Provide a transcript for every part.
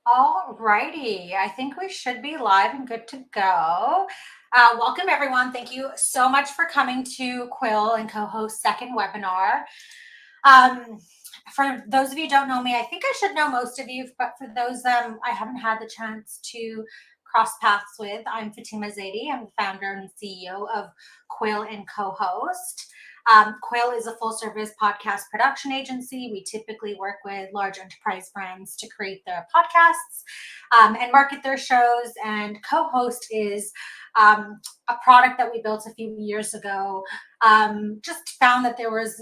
All righty. I think we should be live and good to go. Welcome, everyone. Thank you so much for coming to Quill and co-host second webinar. Um, for those of you who don't know me, I think I should know most of you, but for those I haven't had the chance to cross paths with, I'm Fatima Zaidi. I'm the founder and CEO of Quill and co-host. Quill is a full-service podcast production agency. We typically work with large enterprise brands to create their podcasts and market their shows. And co-host is a product that we built a few years ago. Just found that there was,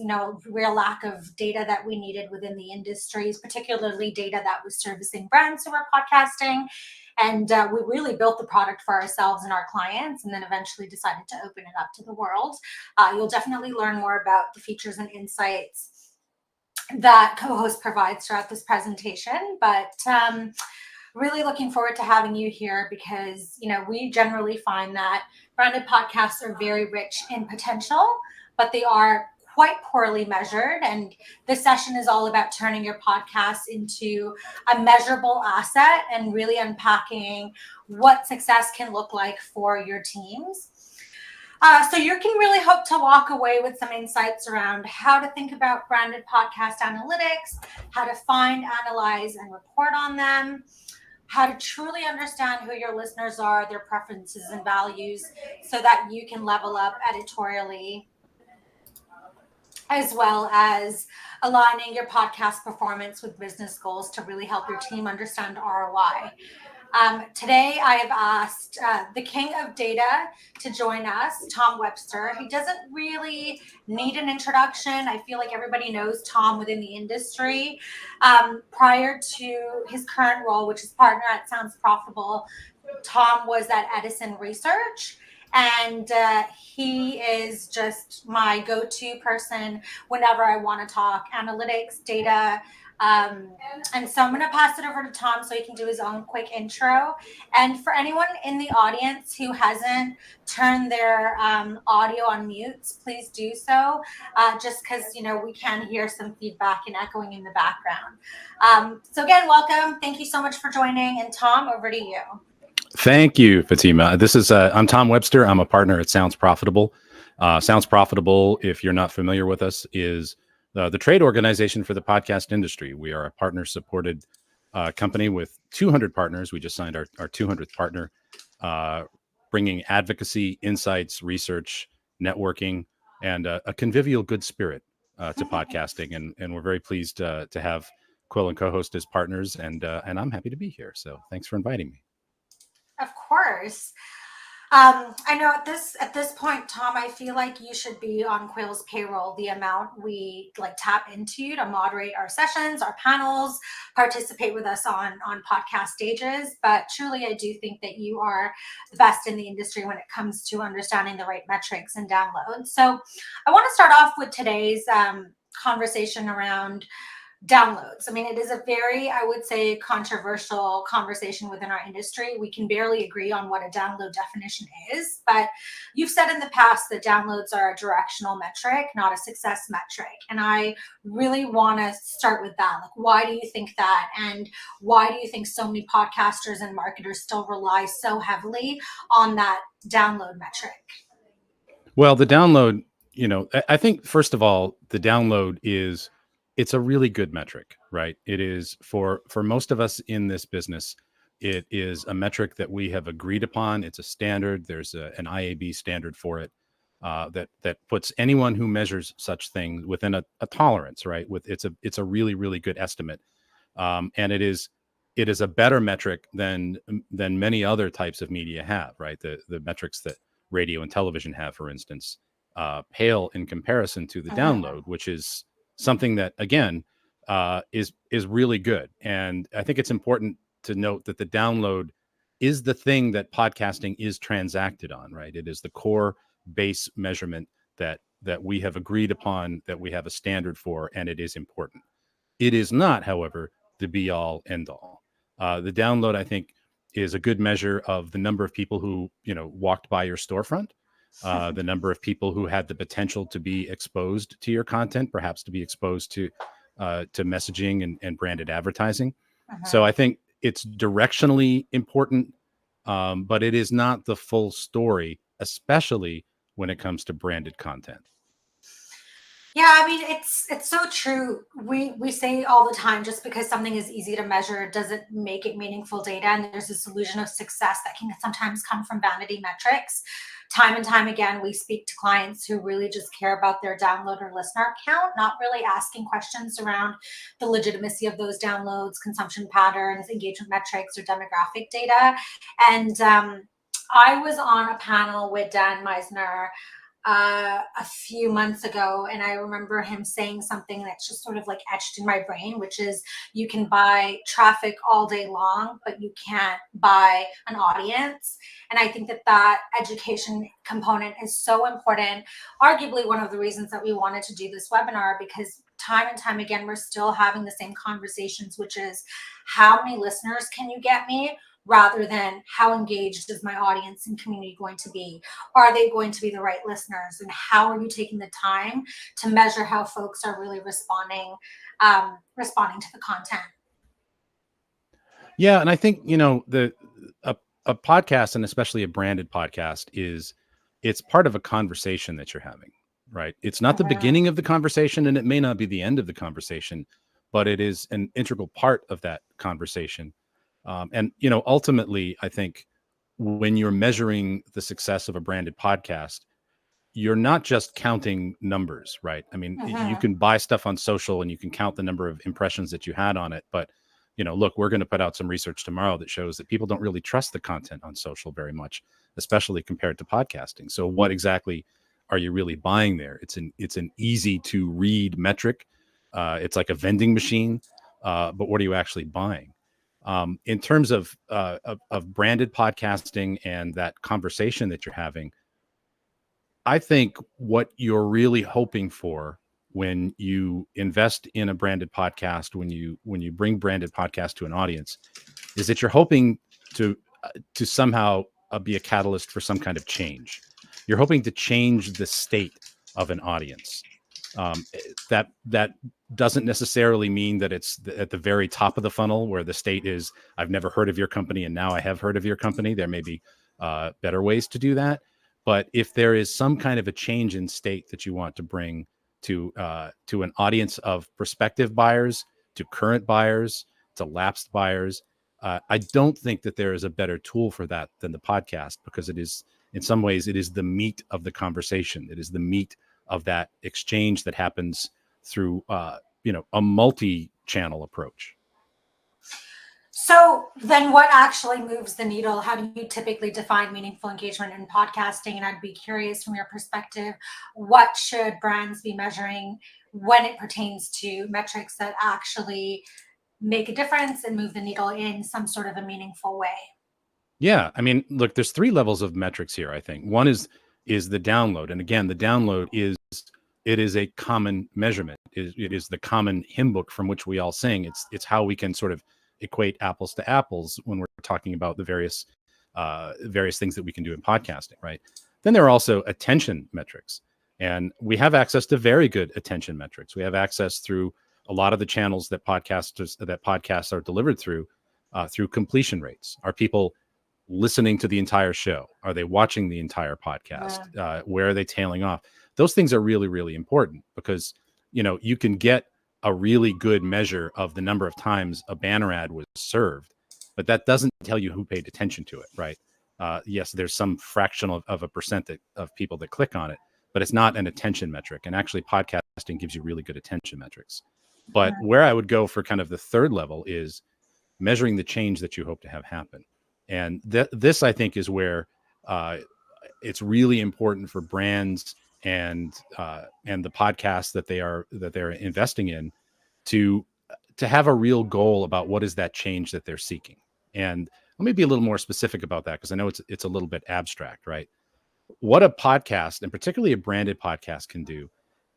real lack of data that we needed within the industries, particularly data that was servicing brands who were podcasting. And we really built the product for ourselves and our clients, and then eventually decided to open it up to the world. You'll definitely learn more about the features and insights that co-host provides throughout this presentation. But really looking forward to having you here because, we generally find that branded podcasts are very rich in potential, but they are quite poorly measured. And this session is all about turning your podcast into a measurable asset and really unpacking what success can look like for your teams. So you can really hope to walk away with some insights around how to think about branded podcast analytics, how to find, analyze, and report on them, how to truly understand who your listeners are, their preferences and values, so that you can level up editorially, as well as aligning your podcast performance with business goals to really help your team understand ROI. Today, I have asked the king of data to join us, Tom Webster. He doesn't really need an introduction. I feel like everybody knows Tom within the industry. Prior to his current role, which is partner at Sounds Profitable, Tom was at Edison Research. And he is just my go-to person whenever I want to talk analytics, data. And so I'm going to pass it over to Tom so he can do his own quick intro. And for anyone in the audience who hasn't turned their audio on mutes, please do so, just because, we can hear some feedback and echoing in the background. So again, welcome. Thank you so much for joining. And Tom, over to you. Thank you, Fatima. This is I'm Tom Webster. I'm a partner at Sounds Profitable. Sounds Profitable, if you're not familiar with us, is the trade organization for the podcast industry. We are a partner-supported company with 200 partners. We just signed our 200th partner, bringing advocacy, insights, research, networking, and a convivial good spirit to podcasting. And we're very pleased to have Quill and co-host as partners. And I'm happy to be here. So thanks for inviting me. Of course. I know at this point, Tom, I feel like you should be on Quill's payroll. The amount we tap into to moderate our sessions, our panels, participate with us on podcast stages. But truly, I do think that you are the best in the industry when it comes to understanding the right metrics and downloads. So I want to start off with today's conversation around downloads. I mean, it is a very, I would say, controversial conversation within our industry. We can barely agree on what a download definition is, but you've said in the past that downloads are a directional metric, not a success metric. And I really want to start with that. Why do you think that? And why do you think so many podcasters and marketers still rely so heavily on that download metric? Well, the download, I think, first of all, the download it's a really good metric, right? It is for most of us in this business. It is a metric that we have agreed upon. It's a standard. There's an IAB standard for it that puts anyone who measures such things within a tolerance, right? It's a really, really good estimate, and it is a better metric than many other types of media have, right? The metrics that radio and television have, for instance, pale in comparison to the download, which is something that, again, is really good. And I think it's important to note that the download is the thing that podcasting is transacted on, right? It is the core base measurement that we have agreed upon, that we have a standard for, and it is important. It is not, however, the be all end all. The download, I think, is a good measure of the number of people who, walked by your storefront. The number of people who had the potential to be exposed to your content, perhaps to be exposed to messaging and branded advertising. So I think it's directionally important, but it is not the full story, especially when it comes to branded content. Yeah, I mean it's so true. We say all the time, just because something is easy to measure doesn't make it meaningful data. And there's this illusion of success that can sometimes come from vanity metrics. Time and time again, we speak to clients who really just care about their download or listener count, not really asking questions around the legitimacy of those downloads, consumption patterns, engagement metrics, or demographic data. And I was on a panel with Dan Meisner a few months ago, and I remember him saying something that's just sort of like etched in my brain, which is you can buy traffic all day long, but you can't buy an audience. And I think that that education component is so important. Arguably, one of the reasons that we wanted to do this webinar, because time and time again, we're still having the same conversations, which is how many listeners can you get me? Rather than how engaged is my audience and community going to be? Are they going to be the right listeners? And how are you taking the time to measure how folks are really responding to the content? Yeah, and I think a podcast, and especially a branded podcast, it's part of a conversation that you're having, right? It's not the beginning of the conversation, and it may not be the end of the conversation, but it is an integral part of that conversation. And ultimately, I think when you're measuring the success of a branded podcast, you're not just counting numbers, right? I mean, you can buy stuff on social and you can count the number of impressions that you had on it, but look, we're going to put out some research tomorrow that shows that people don't really trust the content on social very much, especially compared to podcasting. So what exactly are you really buying there? It's an easy to read metric. It's like a vending machine, but what are you actually buying? In terms of branded podcasting and that conversation that you're having, I think what you're really hoping for when you invest in a branded podcast, when you bring branded podcast to an audience, is that you're hoping to somehow be a catalyst for some kind of change. You're hoping to change the state of an audience. That doesn't necessarily mean that it's at the very top of the funnel where the state is, I've never heard of your company and now I have heard of your company. There may be better ways to do that. But if there is some kind of a change in state that you want to bring to an audience of prospective buyers, to current buyers, to lapsed buyers, I don't think that there is a better tool for that than the podcast, because it is, in some ways, it is the meat of the conversation. It is the meat of that exchange that happens through a multi-channel approach. So then what actually moves the needle? How do you typically define meaningful engagement in podcasting? And I'd be curious, from your perspective, what should brands be measuring when it pertains to metrics that actually make a difference and move the needle in some sort of a meaningful way? Yeah, I mean, look, there's three levels of metrics here, I think. One is the download. And again, the download is a common measurement. It is the common hymn book from which we all sing. It's how we can sort of equate apples to apples when we're talking about the various things that we can do in podcasting, right? Then there are also attention metrics, and we have access to very good attention metrics. We have access through a lot of the channels that podcasts are delivered through completion rates. Are people listening to the entire show? Are they watching the entire podcast? Where are they tailing off? Those things are really, really important, because you can get a really good measure of the number of times a banner ad was served, but that doesn't tell you who paid attention to it, right? Yes, there's some fraction of a percent of people that click on it, but it's not an attention metric. And actually, podcasting gives you really good attention metrics. But where I would go for kind of the third level is measuring the change that you hope to have happen. And this, I think, is where it's really important for brands and the podcasts that they're investing in to have a real goal about what is that change that they're seeking. And let me be a little more specific about that, because I know it's a little bit abstract, right? What a podcast, and particularly a branded podcast, can do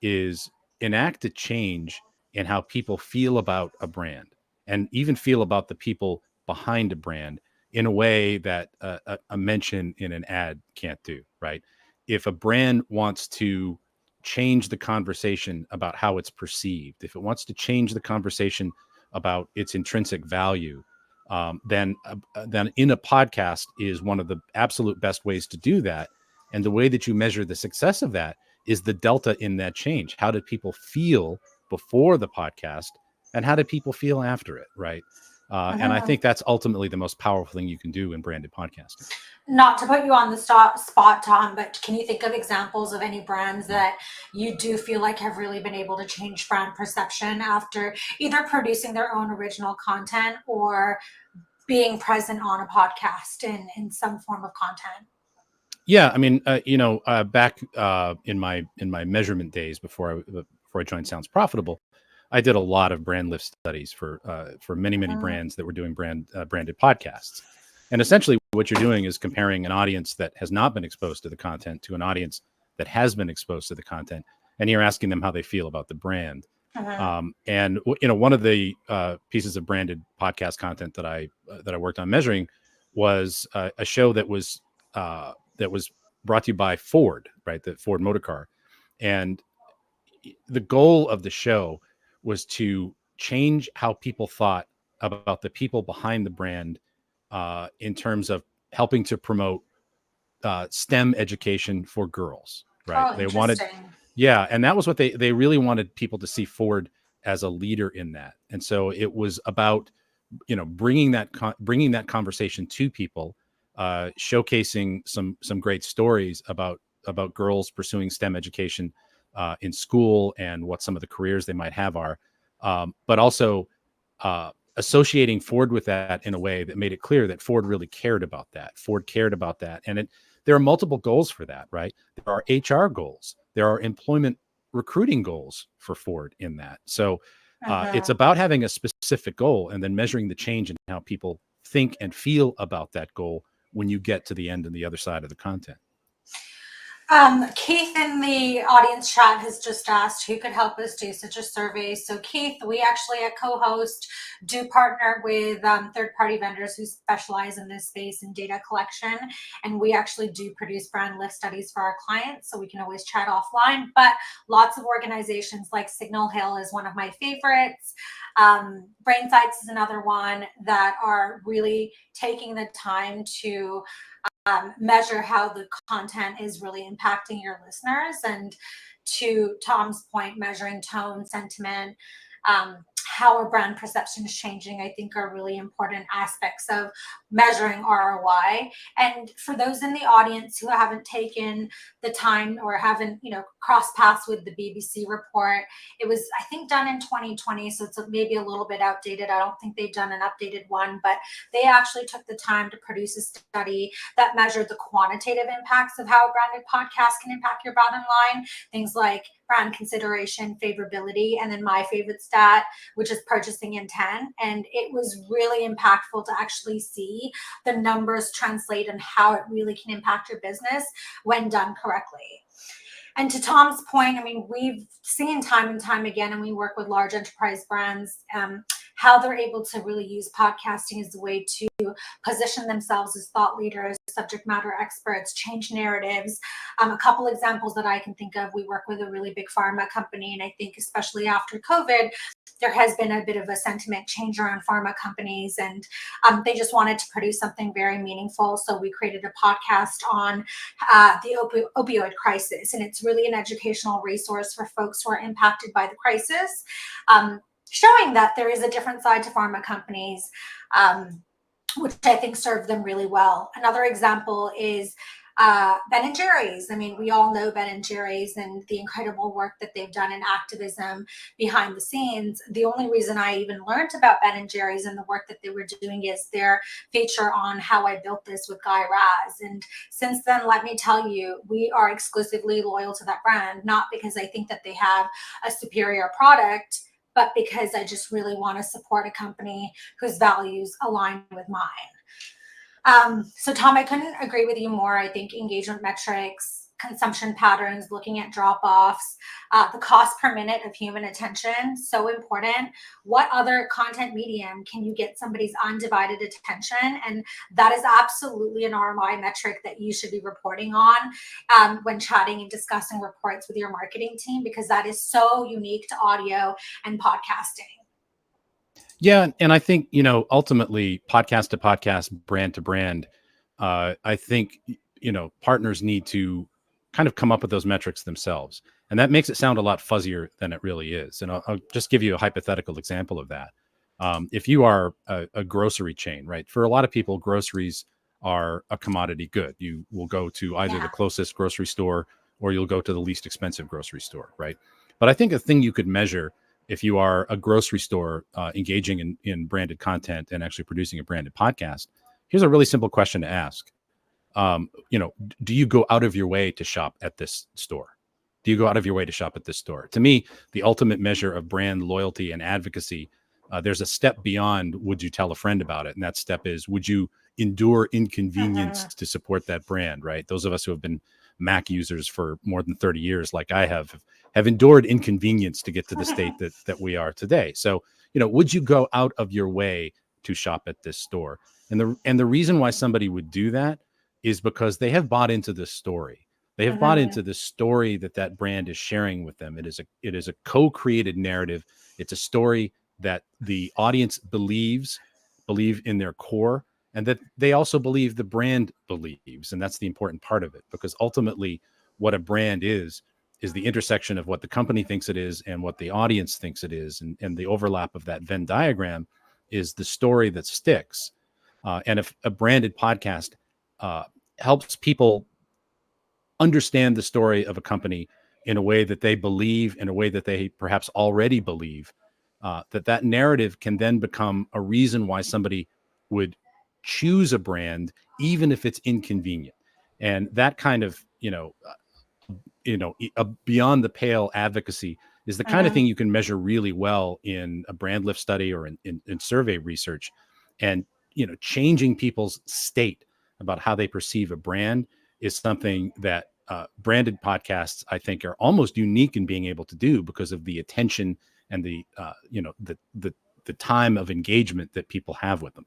is enact a change in how people feel about a brand, and even feel about the people behind a brand, in a way that a mention in an ad can't do, right? If a brand wants to change the conversation about how it's perceived, if it wants to change the conversation about its intrinsic value, then in a podcast is one of the absolute best ways to do that. And the way that you measure the success of that is the delta in that change. How did people feel before the podcast, and how did people feel after it, right? And I think that's ultimately the most powerful thing you can do in branded podcasting. Not to put you on the spot, Tom, but can you think of examples of any brands that you do feel like have really been able to change brand perception after either producing their own original content or being present on a podcast in some form of content? Yeah, I mean, back in my measurement days before I joined Sounds Profitable, I did a lot of brand lift studies for many brands that were doing branded podcasts. And essentially, what you're doing is comparing an audience that has not been exposed to the content to an audience that has been exposed to the content, and you're asking them how they feel about the brand. And one of the pieces of branded podcast content that I worked on measuring was a show that was brought to you by Ford, right? The Ford Motor Car. And the goal of the show was to change how people thought about the people behind the brand in terms of helping to promote STEM education for girls, right? Oh, They wanted, interesting. yeah. And that was what they really wanted people to see Ford as a leader in that. And so it was about, bringing that conversation to people, showcasing some great stories about girls pursuing STEM education in school and what some of the careers they might have are, but also associating Ford with that in a way that made it clear that Ford really cared about that. Ford cared about that, and there are multiple goals for that, right? There are HR goals, there are employment recruiting goals for Ford in that. So it's about having a specific goal and then measuring the change in how people think and feel about that goal when you get to the end and the other side of the content. Keith in the audience chat has just asked who could help us do such a survey. So Keith, we actually at CoHost do partner with third-party vendors who specialize in this space in data collection. And we actually do produce brand lift studies for our clients. So we can always chat offline, but lots of organizations like Signal Hill is one of my favorites. Brainsights is another one that are really taking the time to measure how the content is really impacting your listeners. And to Tom's point, measuring tone, sentiment, how our brand perception is changing, I think are really important aspects of measuring ROI. And for those in the audience who haven't taken the time or haven't, crossed paths with the BBC report, it was, I think, done in 2020. So it's maybe a little bit outdated. I don't think they've done an updated one, but they actually took the time to produce a study that measured the quantitative impacts of how a branded podcast can impact your bottom line. Things like brand consideration, favorability, and then my favorite stat, which is purchasing intent. And it was really impactful to actually see the numbers translate and how it really can impact your business when done correctly. And to Tom's point, I mean, we've seen time and time again, and we work with large enterprise brands, how they're able to really use podcasting as a way to position themselves as thought leaders, subject matter experts, change narratives. A couple examples that I can think of, we work with a really big pharma company, and I think especially after COVID, there has been a bit of a sentiment change around pharma companies, and they just wanted to produce something very meaningful. So we created a podcast on the opioid crisis, and it's really an educational resource for folks who are impacted by the crisis, showing that there is a different side to pharma companies, which I think served them really well. Another example is Ben and Jerry's. I mean, we all know Ben and Jerry's and the incredible work that they've done in activism behind the scenes. The only reason I even learned about Ben and Jerry's and the work that they were doing is their feature on How I Built This with Guy Raz. And since then, let me tell you, we are exclusively loyal to that brand, not because I think that they have a superior product, but because I just really want to support a company whose values align with mine. So Tom, I couldn't agree with you more. I think engagement metrics, consumption patterns, looking at drop-offs, the cost per minute of human attention, so important. What other content medium can you get somebody's undivided attention? And that is absolutely an ROI metric that you should be reporting on when chatting and discussing reports with your marketing team, because that is so unique to audio and podcasting. Yeah, and I think, ultimately, podcast to podcast, brand to brand, I think, partners need to kind of come up with those metrics themselves. And that makes it sound a lot fuzzier than it really is. And I'll just give you a hypothetical example of that. If you are a grocery chain, right? For a lot of people, groceries are a commodity good. You will go to either the Yeah. closest grocery store or you'll go to the least expensive grocery store, right? But I think a thing you could measure if you are a grocery store engaging in branded content and actually producing a branded podcast, here's a really simple question to ask. Do you go out of your way to shop at this store? Do you go out of your way to shop at this store? To me, the ultimate measure of brand loyalty and advocacy, there's a step beyond would you tell a friend about it? And that step is, would you endure inconvenience Hmm. to support that brand, right? Those of us who have been Mac users for more than 30 years, like I have endured inconvenience to get to the state that we are today. So, would you go out of your way to shop at this store? And the reason why somebody would do that is because they have bought into this story. They have bought Hmm. into the story that brand is sharing with them. It is a co-created narrative. It's a story that the audience believe in their core, and that they also believe the brand believes. And that's the important part of it, because ultimately what a brand is the intersection of what the company thinks it is and what the audience thinks it is. And the overlap of that Venn diagram is the story that sticks. And if a branded podcast uh, helps people understand the story of a company in a way that they believe, in a way that they perhaps already believe, that narrative can then become a reason why somebody would choose a brand, even if it's inconvenient. And that kind of, a beyond the pale advocacy is the kind of Hmm. thing you can measure really well in a brand lift study or in survey research. And changing people's state about how they perceive a brand is something that branded podcasts, I think, are almost unique in being able to do, because of the attention and the time of engagement that people have with them.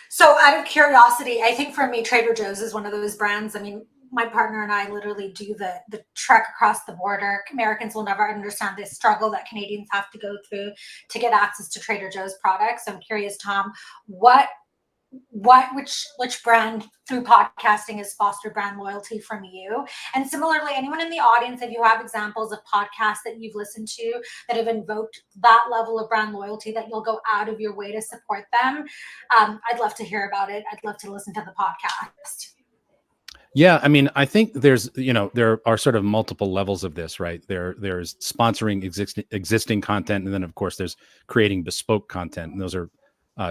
So, out of curiosity, I think for me, Trader Joe's is one of those brands. I mean, my partner and I literally do the trek across the border. Americans will never understand the struggle that Canadians have to go through to get access to Trader Joe's products. So I'm curious, Tom, what which brand through podcasting has fostered brand loyalty from you? And similarly, anyone in the audience, if you have examples of podcasts that you've listened to that have invoked that level of brand loyalty, that you'll go out of your way to support them, I'd love to hear about it. I'd love to listen to the podcast. Yeah, I mean, I think there are sort of multiple levels of this, right? There's sponsoring existing content, and then of course there's creating bespoke content, and those are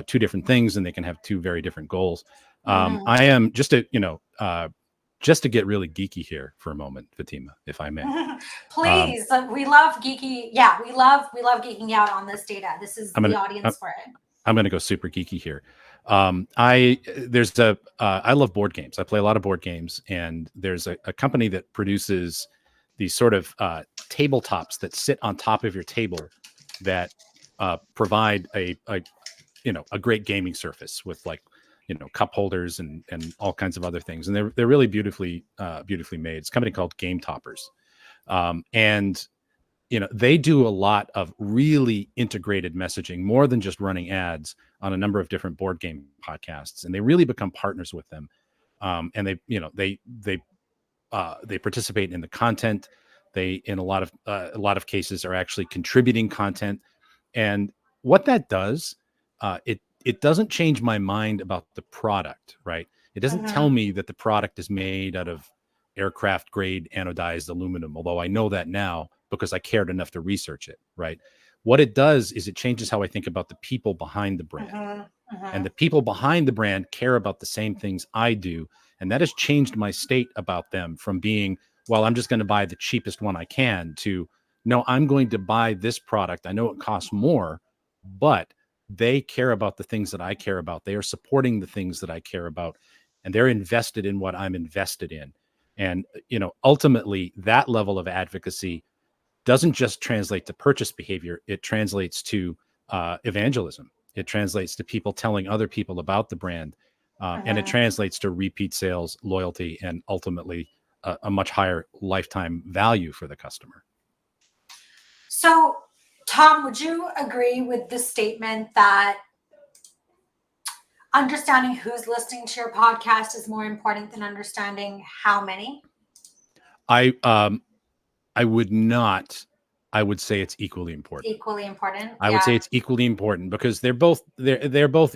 two different things, and they can have two very different goals. Mhm. I am just to get really geeky here for a moment, Fatima, if I may. Um, Please, we love geeky. Yeah, we love geeking out on this data. This is I'm the gonna audience for it. I'm going to go super geeky here. I love board games. I play a lot of board games, and there's a company that produces these sort of tabletops that sit on top of your table that provide a great gaming surface with, like, cup holders and all kinds of other things, and they're really beautifully made. It's a company called Game Toppers, and they do a lot of really integrated messaging, more than just running ads on a number of different board game podcasts, and they really become partners with them. And they participate in the content. They, in a lot of cases, are actually contributing content. And what that does, it doesn't change my mind about the product, right? It doesn't tell Mhm. me that the product is made out of aircraft grade anodized aluminum, although I know that now because I cared enough to research it, right? What it does is it changes how I think about the people behind the brand. Mhm. And the Mhm. people behind the brand care about the same things I do. And that has changed my state about them from being, well, I'm just going to buy the cheapest one I can, to, no, I'm going to buy this product. I know it costs more, but they care about the things that I care about. They are supporting the things that I care about, and they're invested in what I'm invested in. And, ultimately, that level of advocacy doesn't just translate to purchase behavior. It translates to evangelism. It translates to people telling other people about the brand, and it Mhm. translates to repeat sales, loyalty, and ultimately a much higher lifetime value for the customer. So, Tom, would you agree with the statement that understanding who's listening to your podcast is more important than understanding how many? I would not. I would say it's equally important. Equally important. I would say it's equally important because they're both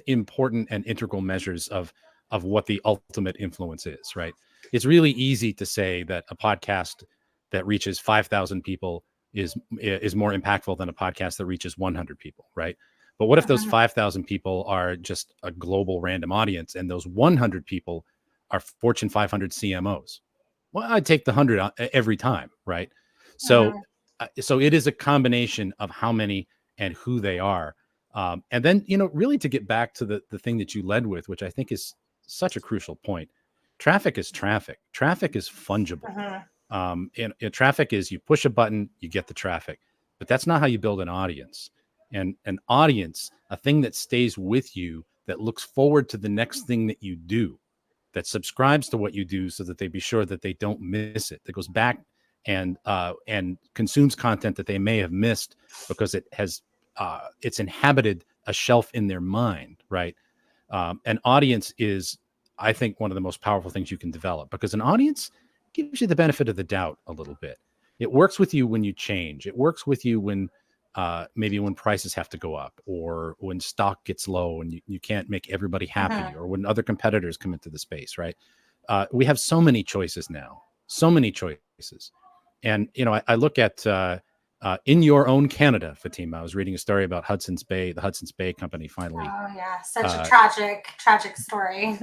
important and integral measures of what the ultimate influence is, right? It's really easy to say that a podcast that reaches 5,000 people is more impactful than a podcast that reaches 100 people, right? But what if those 5,000 people are just a global random audience and those 100 people are Fortune 500 CMOs? Well, I'd take the 100 every time, right? So so it is a combination of how many and who they are. And then, really to get back to the thing that you led with, which I think is such a crucial point. Traffic is traffic. Traffic is fungible. And traffic is you push a button, you get the traffic. But that's not how you build an audience. And an audience, a thing that stays with you, that looks forward to the next thing that you do, that subscribes to what you do so that they be sure that they don't miss it, that goes back and consumes content that they may have missed because it's inhabited a shelf in their mind, right? An audience is, I think, one of the most powerful things you can develop, because an audience gives you the benefit of the doubt a little bit. It works with you when you change. It works with you when maybe when prices have to go up, or when stock gets low and you can't make everybody happy, or when other competitors come into the space, right? We have so many choices now, so many choices. And, I look at in your own Canada, Fatima, I was reading a story about the Hudson's Bay company finally. Oh yeah, such a tragic story.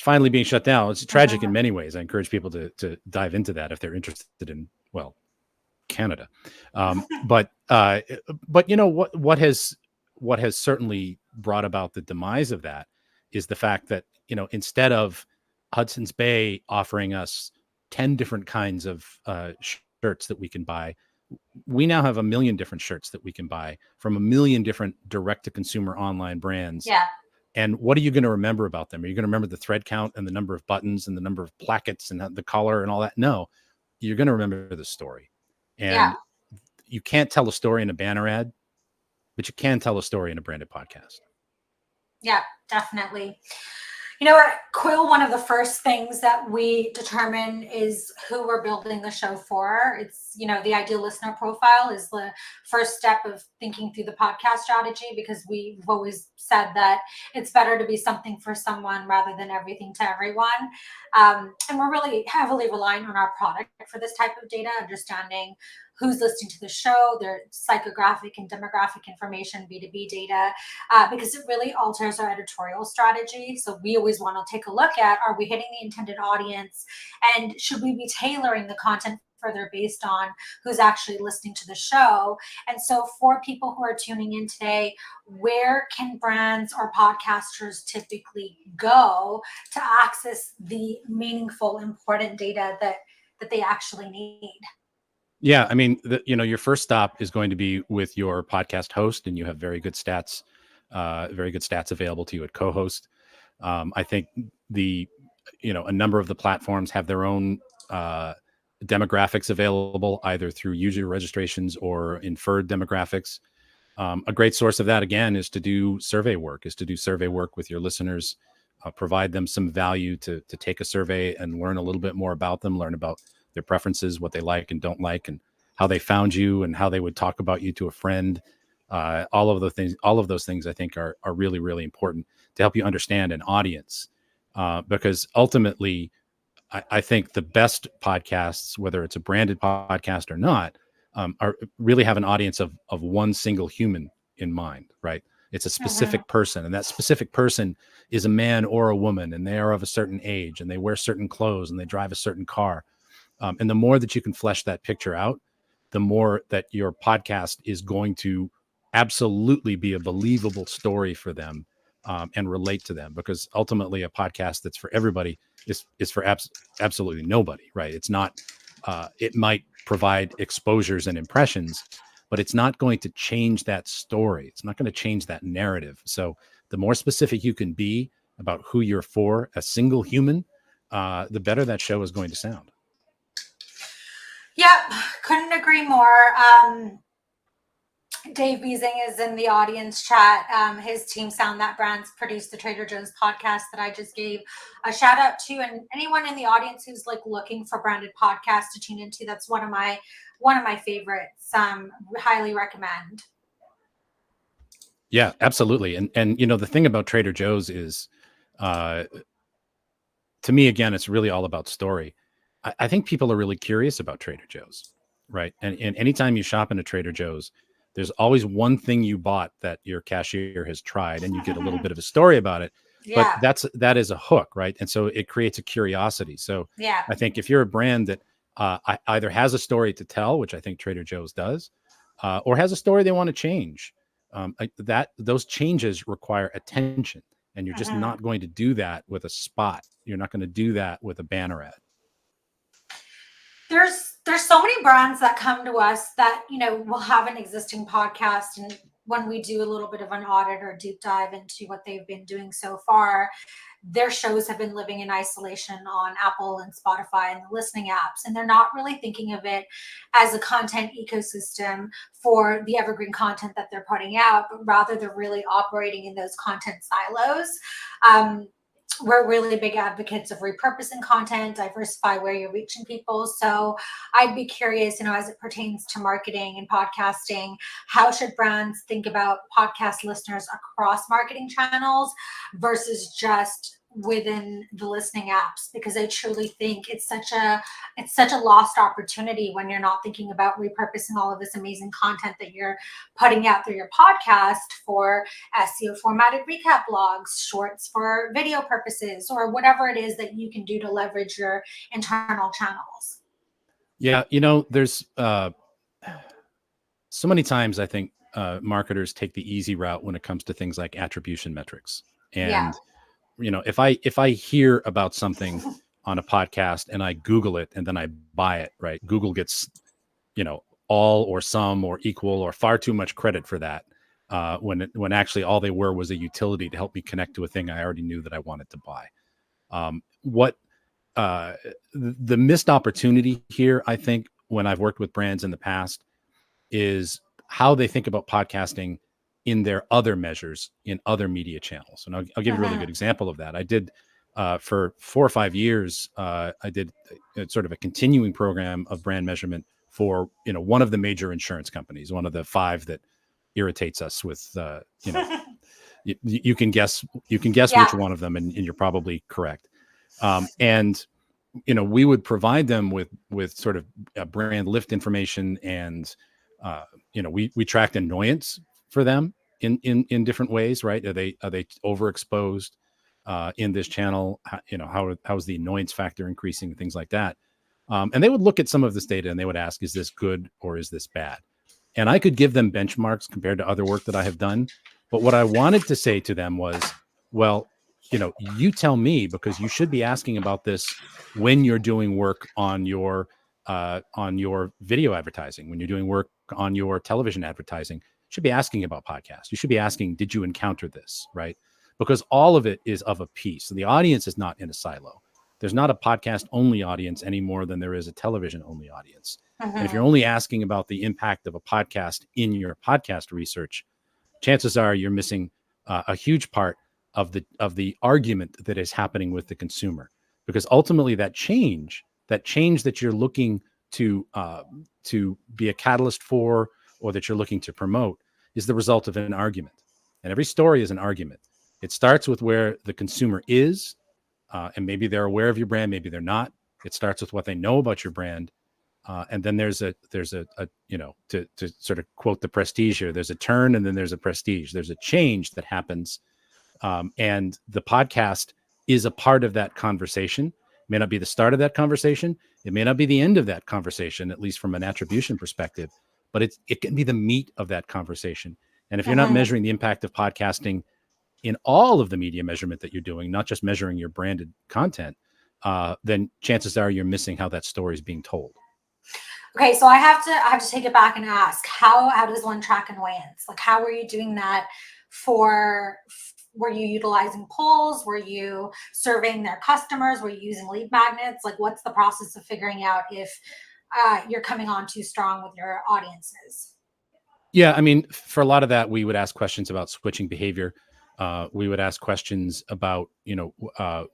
Finally being shut down. It's tragic in many ways. I encourage people to dive into that if they're interested in, well, Canada. But what has certainly brought about the demise of that is the fact that, instead of Hudson's Bay offering us 10 different kinds of shirts that we can buy, we now have 1 million different shirts that we can buy from 1 million different direct to consumer online brands. Yeah. And what are you going to remember about them? Are you going to remember the thread count and the number of buttons and the number of plackets and the color and all that? No, you're going to remember the story. And you can't tell a story in a banner ad, but you can tell a story in a branded podcast. Yeah, definitely. At Quill, one of the first things that we determine is who we're building the show for. It's, the ideal listener profile is the first step of thinking through the podcast strategy, because we've always said that it's better to be something for someone rather than everything to everyone. And we're really heavily relying on our product for this type of data, understanding who's listening to the show, their psychographic and demographic information, B2B data, because it really alters our editorial strategy. So we always want to take a look at, are we hitting the intended audience? And should we be tailoring the content further based on who's actually listening to the show? And so for people who are tuning in today, where can brands or podcasters typically go to access the meaningful, important data that they actually need? Yeah, I mean, your first stop is going to be with your podcast host, and you have very good stats available to you at CoHost. I think a number of the platforms have their own demographics available, either through user registrations or inferred demographics. A great source of that, again, is to do survey work with your listeners, provide them some value to take a survey and learn a little bit more about them, learn about their preferences, what they like and don't like, and how they found you and how they would talk about you to a friend. All of those things I think are really, really important to help you understand an audience. Because ultimately, I think the best podcasts, whether it's a branded podcast or not, are really have an audience of one single human in mind, right? It's a specific person, and that specific person is a man or a woman, and they are of a certain age, and they wear certain clothes, and they drive a certain car. And the more that you can flesh that picture out, the more that your podcast is going to absolutely be a believable story for them, and relate to them. Because ultimately, a podcast that's for everybody is for absolutely nobody, right? It's not. It might provide exposures and impressions, but it's not going to change that story. It's not going to change that narrative. So the more specific you can be about who you're for, a single human, the better that show is going to sound. Yep, couldn't agree more. Dave Beasing is in the audience chat. His team, Sound That Brands, produced the Trader Joe's podcast that I just gave a shout out to, and anyone in the audience who's like looking for branded podcasts to tune into. That's one of my favorites. Highly recommend. Yeah, absolutely. And the thing about Trader Joe's is, uh, to me, again, it's really all about story. I think people are really curious about Trader Joe's, right? And anytime you shop in a Trader Joe's, there's always one thing you bought that your cashier has tried, and you get a little bit of a story about it. But Yeah, that is a hook, right? And so it creates a curiosity. So yeah. I think if you're a brand that either has a story to tell, which I think Trader Joe's does, or has a story they want to change, that those changes require attention, and you're just Mhm. not going to do that with a spot. You're not going to do that with a banner ad. There's so many brands that come to us that will have an existing podcast, and when we do a little bit of an audit or deep dive into what they've been doing so far, their shows have been living in isolation on Apple and Spotify and the listening apps, and they're not really thinking of it as a content ecosystem for the evergreen content that they're putting out, but rather they're really operating in those content silos. um, we're really big advocates of repurposing content, diversify where you're reaching people. So I'd be curious, as it pertains to marketing and podcasting, how should brands think about podcast listeners across marketing channels versus just within the listening apps? Because I truly think it's such a lost opportunity when you're not thinking about repurposing all of this amazing content that you're putting out through your podcast for SEO formatted recap blogs, shorts for video purposes, or whatever it is that you can do to leverage your internal channels. Yeah, there's so many times I think marketers take the easy route when it comes to things like attribution metrics. Yeah. And if I hear about something on a podcast and I Google it and then I buy it, right? Google gets all or some or equal or far too much credit for that, when actually all they were was a utility to help me connect to a thing I already knew that I wanted to buy. What the missed opportunity here, I think, when I've worked with brands in the past, is how they think about podcasting in their other measures in other media channels. And I'll give a really Mm-hmm. good example of that. I did for 4 or 5 years. I did sort of a continuing program of brand measurement for one of the major insurance companies, one of the 5 that irritates us with you can guess which Yeah. one of them, and you're probably correct. And we would provide them with sort of brand lift information, and we tracked annoyance for them in different ways, right? Are they overexposed in this channel? How's the annoyance factor increasing, and things like that. And they would look at some of this data and they would ask, is this good or is this bad? And I could give them benchmarks compared to other work that I have done. But what I wanted to say to them was, well, you tell me, because you should be asking about this when you're doing work on your video advertising, when you're doing work on your television advertising. You should be asking about podcasts. You should be asking, did you encounter this, right? Because all of it is of a piece. So the audience is not in a silo. There's not a podcast only audience any more than there is a television only audience. And if you're Mm-hmm. only asking about the impact of a podcast in your podcast research, chances are you're missing a huge part of the argument that is happening with the consumer. Because ultimately, that change that you're looking to be a catalyst for, or that you're looking to promote, is the result of an argument. And every story is an argument. It starts with where the consumer is, and maybe they're aware of your brand, maybe they're not. It starts with what they know about your brand, and then there's a to sort of quote the Prestige here, there's a turn and then there's a prestige. There's a change that happens, and the podcast is a part of that conversation. It may not be the start of that conversation. It may not be the end of that conversation, at least from an attribution perspective, but it can be the meat of that conversation. And if you're not Mm-hmm. measuring the impact of podcasting in all of the media measurement that you're doing, not just measuring your branded content, then chances are you're missing how that story is being told. Okay, so I have to take it back and ask, how does one track annoyance? Like, how were you doing that for? Were you utilizing polls? Were you surveying their customers? Were you using lead magnets? Like, what's the process of figuring out if you're coming on too strong with your audiences? Yeah, I mean, for a lot of that, we would ask questions about switching behavior. We would ask questions about,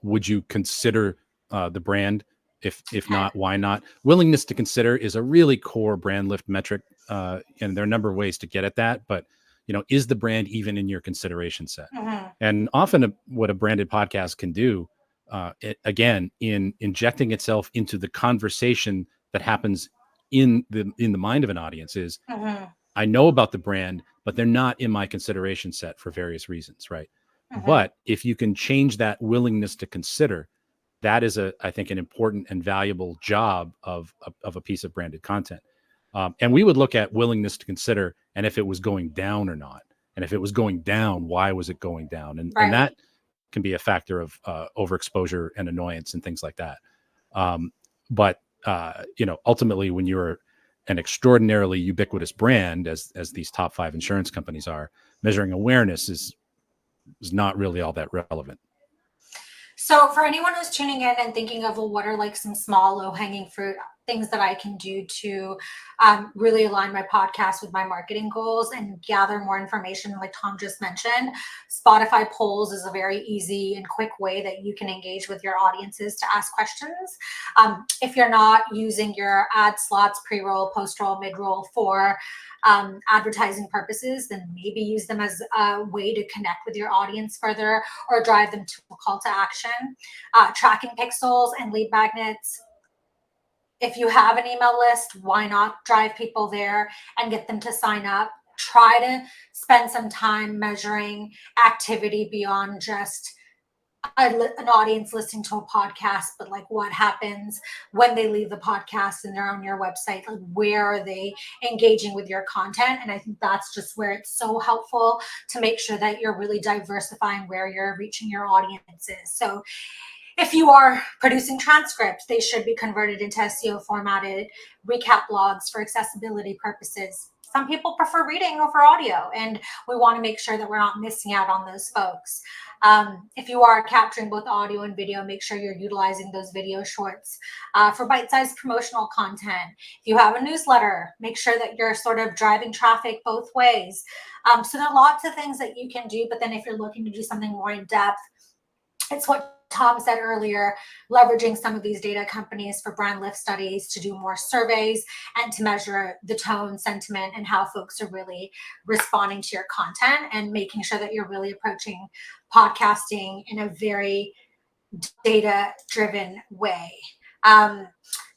would you consider the brand? If Okay. not, why not? Willingness to consider is a really core brand lift metric, and there are a number of ways to get at that. But is the brand even in your consideration set? Mm-hmm. And often, what a branded podcast can do, again, in injecting itself into the conversation that happens in the mind of an audience, is Mm-hmm. I know about the brand, but they're not in my consideration set for various reasons, right? Mm-hmm. But if you can change that willingness to consider, that is I think, an important and valuable job of a piece of branded content. And we would look at willingness to consider, and if it was going down or not, and if it was going down, why was it going down, and Right. that can be a factor of overexposure and annoyance and things like that. But ultimately, when you're an extraordinarily ubiquitous brand, as these top 5 insurance companies are, measuring awareness is not really all that relevant. So for anyone who's tuning in and thinking of, well, what are like some small low hanging fruit things that I can do to really align my podcast with my marketing goals and gather more information, like Tom just mentioned, Spotify polls is a very easy and quick way that you can engage with your audiences to ask questions. If you're not using your ad slots, pre-roll, post-roll, mid-roll for advertising purposes, then maybe use them as a way to connect with your audience further or drive them to a call to action. Tracking pixels and lead magnets. If you have an email list, why not drive people there and get them to sign up? Try to spend some time measuring activity beyond just an audience listening to a podcast, but like what happens when they leave the podcast and they're on your website, like where are they engaging with your content? And I think that's just where it's so helpful to make sure that you're really diversifying where you're reaching your audiences. So if you are producing transcripts, they should be converted into SEO formatted recap blogs for accessibility purposes. Some people prefer reading over audio, and we want to make sure that we're not missing out on those folks. If you are capturing both audio and video, make sure you're utilizing those video shorts for bite-sized promotional content. If you have a newsletter, make sure that you're sort of driving traffic both ways. So there are lots of things that you can do, but then if you're looking to do something more in depth, it's what Tom said earlier, leveraging some of these data companies for brand lift studies to do more surveys and to measure the tone, sentiment, and how folks are really responding to your content, and making sure that you're really approaching podcasting in a very data-driven way.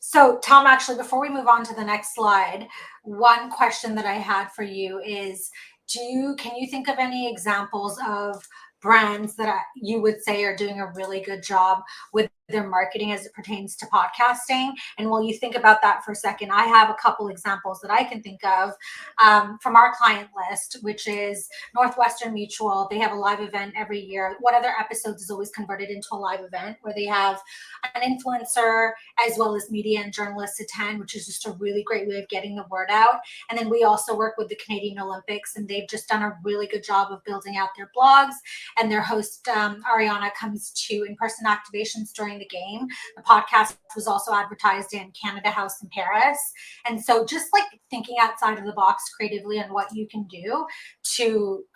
So Tom, actually, before we move on to the next slide, one question that I had for you is, can you think of any examples of brands that you would say are doing a really good job with their marketing as it pertains to podcasting? And while you think about that for a second, I have a couple examples that I can think of from our client list, which is Northwestern Mutual. They have a live event every year. One of their episodes is always converted into a live event where they have an influencer as well as media and journalists attend, which is just a really great way of getting the word out. And then we also work with the Canadian Olympics, and they've just done a really good job of building out their blogs. And their host, Ariana, comes to in-person activations during the game. The podcast was also advertised in Canada House in Paris. And so just like thinking outside of the box creatively on what you can do to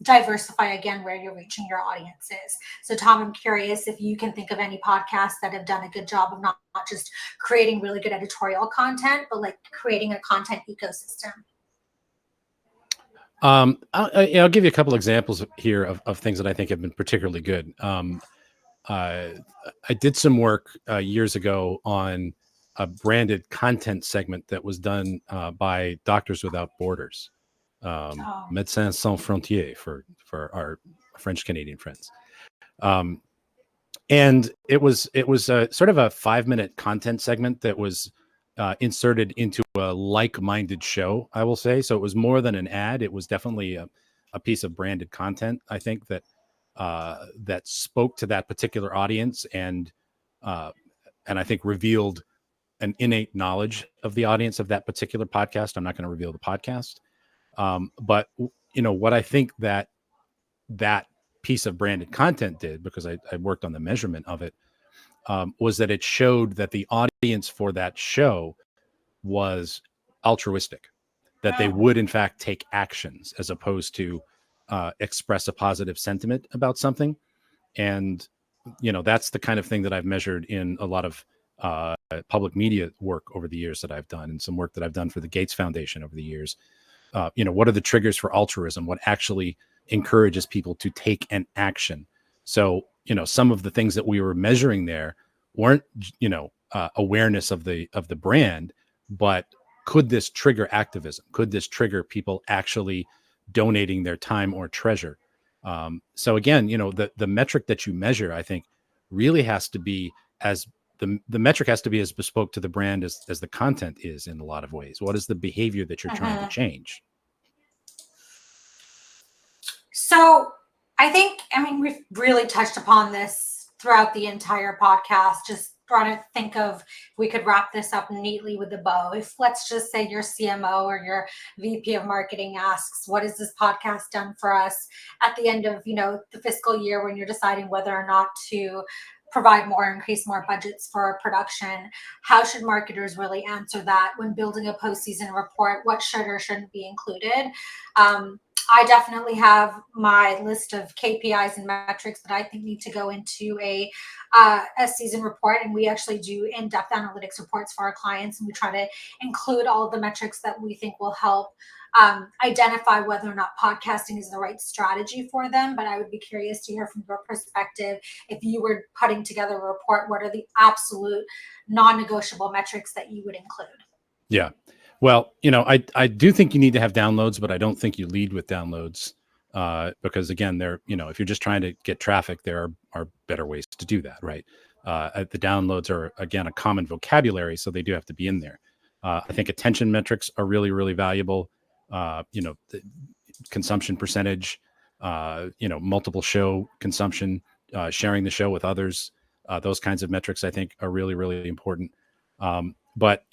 diversify, again, where you're reaching your audiences. So Tom, I'm curious if you can think of any podcasts that have done a good job of not just creating really good editorial content, but like creating a content ecosystem. I'll give you a couple examples here of things that I think have been particularly good. I did some work years ago on a branded content segment that was done by Doctors Without Borders, Médecins Sans Frontières for our French Canadian friends. And it was a sort of a 5-minute content segment that was inserted into a like-minded show, I will say. So it was more than an ad. It was definitely a piece of branded content, I think, that that spoke to that particular audience, and I think revealed an innate knowledge of the audience of that particular podcast. I'm not going to reveal the podcast, but what I think that piece of branded content did, because I worked on the measurement of it, was that it showed that the audience for that show was altruistic, that they would in fact take actions as opposed to express a positive sentiment about something. And, that's the kind of thing that I've measured in a lot of public media work over the years that I've done, and some work that I've done for the Gates Foundation over the years. What are the triggers for altruism? What actually encourages people to take an action? So, some of the things that we were measuring there weren't, awareness of the brand, but could this trigger activism? Could this trigger people actually donating their time or treasure? So again, the metric that you measure, I think, really has to be as the metric has to be as bespoke to the brand as the content is in a lot of ways. What is the behavior that you're trying to change? So we've really touched upon this throughout the entire podcast, just trying to think of if we could wrap this up neatly with a bow. If, let's just say, your CMO or your VP of marketing asks, what has this podcast done for us at the end of, the fiscal year, when you're deciding whether or not to provide more, increase more budgets for production, how should marketers really answer that when building a postseason report? What should or shouldn't be included? I definitely have my list of KPIs and metrics that I think need to go into a season report, and we actually do in-depth analytics reports for our clients, and we try to include all of the metrics that we think will help identify whether or not podcasting is the right strategy for them. But I would be curious to hear from your perspective, if you were putting together a report, what are the absolute non-negotiable metrics that you would include? Yeah. Well, I do think you need to have downloads, but I don't think you lead with downloads because, again, if you're just trying to get traffic, there are better ways to do that, right? The downloads are, again, a common vocabulary, so they do have to be in there. I think attention metrics are really, really valuable. The consumption percentage, multiple show consumption, sharing the show with others, those kinds of metrics, I think, are really, really important. But,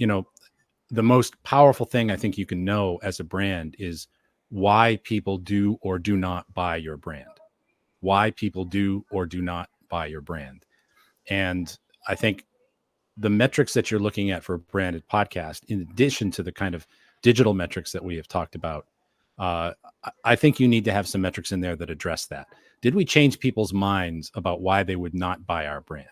the most powerful thing I think you can know as a brand is why people do or do not buy your brand. Why people do or do not buy your brand. And I think the metrics that you're looking at for a branded podcast, in addition to the kind of digital metrics that we have talked about, I think you need to have some metrics in there that address that. Did we change people's minds about why they would not buy our brand?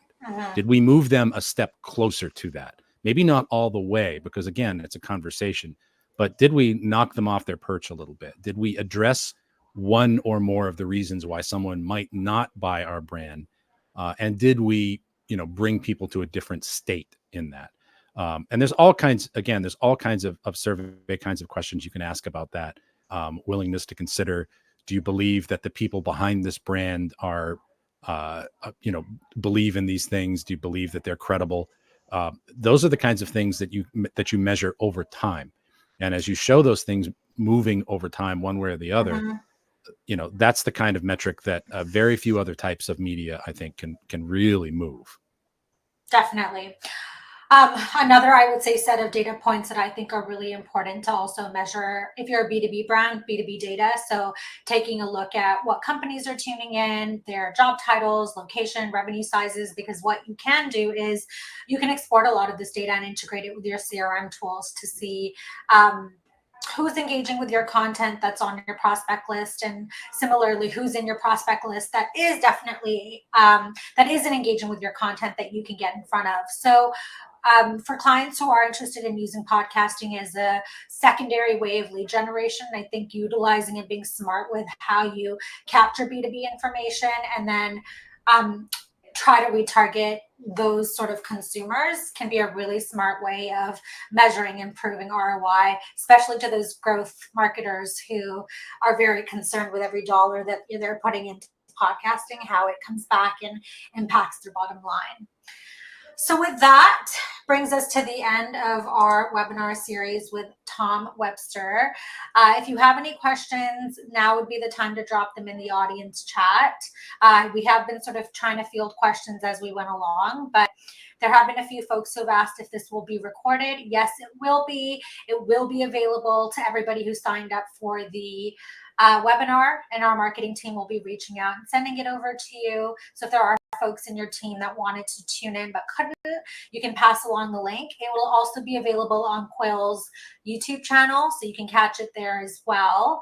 Did we move them a step closer to that? Maybe not all the way, because, again, it's a conversation, but did we knock them off their perch a little bit? Did we address one or more of the reasons why someone might not buy our brand? And did we, bring people to a different state in that? And there's all kinds of survey kinds of questions you can ask about that. Willingness to consider, do you believe that the people behind this brand are, believe in these things? Do you believe that they're credible? Those are the kinds of things that you measure over time. And as you show those things moving over time, one way or the other, that's the kind of metric that very few other types of media, I think, can really move. Definitely. Another, I would say, set of data points that I think are really important to also measure if you're a B2B brand, B2B data. So taking a look at what companies are tuning in, their job titles, location, revenue sizes, because what you can do is you can export a lot of this data and integrate it with your CRM tools to see who's engaging with your content that's on your prospect list, and similarly, who's in your prospect list that is definitely that isn't engaging with your content that you can get in front of. So for clients who are interested in using podcasting as a secondary way of lead generation, I think utilizing and being smart with how you capture B2B information and then try to retarget those sort of consumers can be a really smart way of measuring and improving ROI, especially to those growth marketers who are very concerned with every dollar that they're putting into podcasting, how it comes back and impacts their bottom line. So with that, brings us to the end of our webinar series with Tom Webster. If you have any questions, now would be the time to drop them in the audience chat. We have been sort of trying to field questions as we went along, but there have been a few folks who have asked if this will be recorded. Yes, it will be. It will be available to everybody who signed up for the webinar, and our marketing team will be reaching out and sending it over to you. So if there are folks in your team that wanted to tune in but couldn't, you can pass along the link. It will also be available on Quill's YouTube channel, so you can catch it there as well.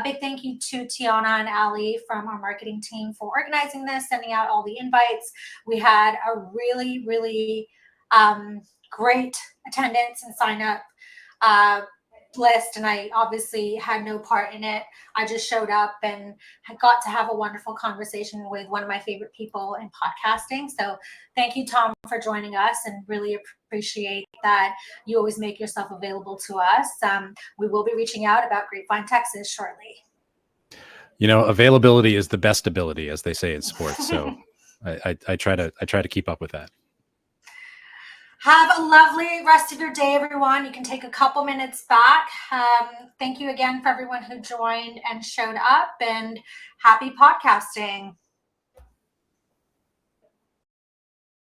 Big thank you to Tiana and Ali from our marketing team for organizing this, sending out all the invites. We had a really, really great attendance and sign up list, and I obviously had no part in it. I just showed up and got to have a wonderful conversation with one of my favorite people in podcasting. So thank you, Tom, for joining us, and really appreciate that you always make yourself available to us. We will be reaching out about Grapevine, Texas shortly. Availability is the best ability, as they say in sports. So I try to keep up with that. Have a lovely rest of your day, everyone. You can take a couple minutes back. Thank you again for everyone who joined and showed up, and happy podcasting.